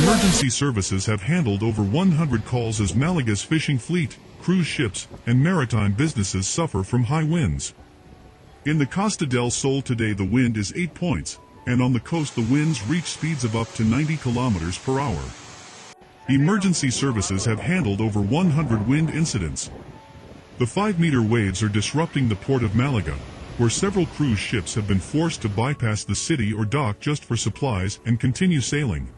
Emergency services have handled over 100 calls as Malaga's fishing fleet, cruise ships, and maritime businesses suffer from high winds. In the Costa del Sol today the wind is 8 points, and on the coast the winds reach speeds of up to 90 kilometers per hour. Emergency services have handled over 100 wind incidents. The 5-meter waves are disrupting the port of Malaga, where several cruise ships have been forced to bypass the city or dock just for supplies and continue sailing.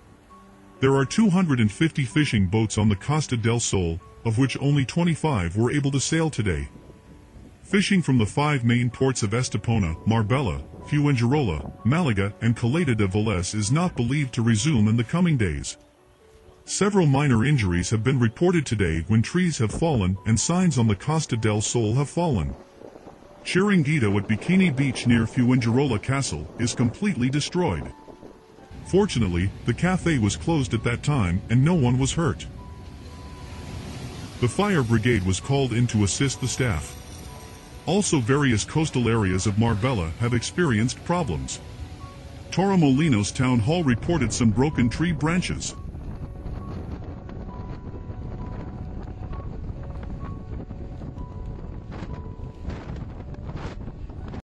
There are 250 fishing boats on the Costa del Sol, of which only 25 were able to sail today. Fishing from the 5 main ports of Estepona, Marbella, Fuengirola, Malaga, and Caleta de Velez is not believed to resume in the coming days. Several minor injuries have been reported today when trees have fallen and signs on the Costa del Sol have fallen. Chiringuito at Bikini Beach near Fuengirola Castle is completely destroyed. Fortunately, the cafe was closed at that time and no one was hurt. The fire brigade was called in to assist the staff. Also, various coastal areas of Marbella have experienced problems. Torremolinos Town Hall reported some broken tree branches.